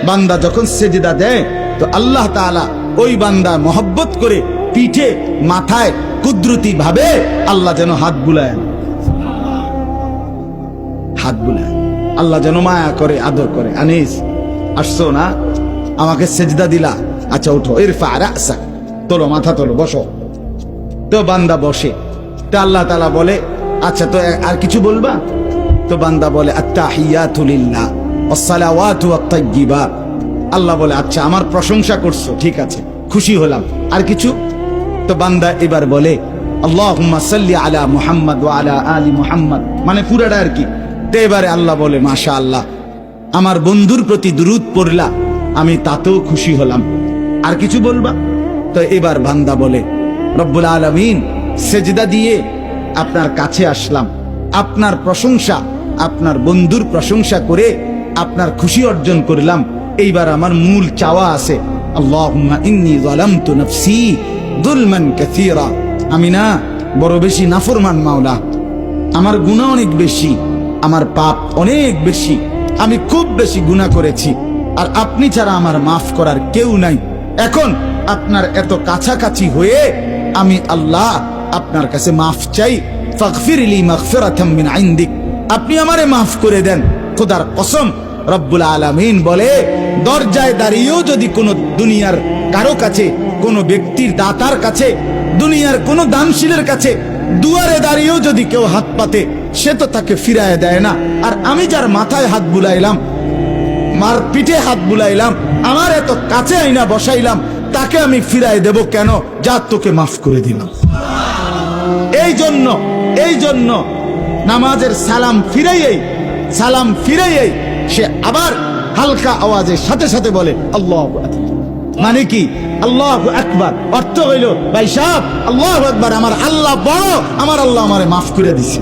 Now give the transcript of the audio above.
বান্দা যখন সেজদা দেয় তো আল্লাহ তাআলা ওই বান্দা মহব্বত করে পিঠে মাথায় কুদরতি ভাবে আল্লাহ যেন হাত বুলায়, হাত বুলায়, আল্লাহ যেন মায়া করে, আদর করে। আনিস, আসছো না, আমাকে সেজদা দিলা, আচ্ছা উঠো, ইরফা রাসাক, তোলো, মাথা তোলো, বসো। তো বান্দা বসে। তো আল্লাহ তাআলা বলে, আচ্ছা তো আর কিছু বলবা? তো বান্দা বলে, আত্তাহিয়াতু লিল্লাহ ওয়াসসালাওয়াতু ওয়াত-তাইয়্যিবাত। আল্লাহ বলে, আচ্ছা আমার প্রশংসা করছো, ঠিক আছে, খুশি হলাম, আর কিছু? তো বান্দা এবার বলে, আল্লাহুম্মা সাল্লি আলা মুহাম্মদ ওয়া আলা আলি মুহাম্মদ, মানে পুরাটা আর কি। তো এবারে আল্লাহ বলে, মাশাআল্লাহ, আমার বন্ধুর প্রতি দুরূদ পড়লা, আমি তাতেও খুশি হলাম, আর কিছু বলবা? তো এবার বান্দা বলে, রব্বুল আলামিন, সেজদা দিয়ে আপনার কাছে আসলাম, আপনার প্রশংসা, আপনার বন্ধুর প্রশংসা করে আপনার খুশি অর্জন করলাম। এইবার আমার মূল চাওয়া আছে, আল্লাহুম্মা ইন্নী যালামতু নাফসি যুলমান কাসীরা, আমি না বড় বেশি নাফরমান মাওলা, আমার গুনাহ অনেক বেশি, আমার পাপ অনেক বেশি, আমি খুব বেশি গুনাহ করেছি, আর আপনি ছাড়া আমার মাফ করার কেউ নাই। এখন আপনার এত কাছাকাছি হয়ে আমি আল্লাহ আপনার কাছে মাফ চাই, ফাগফিরলি মাগফিরাতাম মিন ইনদিক, আপনি আমারে মাফ করে দেন। খোদার কসম, রব্বুল আলামিন বলে, দরজায় দাঁড়িয়েও যদি কোনো দুনিয়ার কারো কাছে, কোনো ব্যক্তির দাতার কাছে, দুনিয়ার কোনো দানশীলের কাছে দুয়ারে দাঁড়িয়েও যদি কেউ হাত পাতে, সে তো তাকে ফিরায় দেয় না। আর আমি যার মাথায় হাত বুলাইলাম, মার পিঠে হাত বুলাইলাম, আমার এত কাছে আইনা বসাইলাম, তাকে আমি ফিরায় দেব কেন? যা তোকে মাফ করে দিলাম। এই জন্য নামাজের সালাম ফিরাইয়েই সে আবার হালকা আওয়াজের সাথে সাথে বলে আল্লাহু আকবার। মানে কি? আল্লাহু আকবার অর্থ হইল, ভাই সাহেব, আল্লাহু আকবার, আমার আল্লাহ বড়, আমার আল্লাহ আমারে মাফ করে দিছে।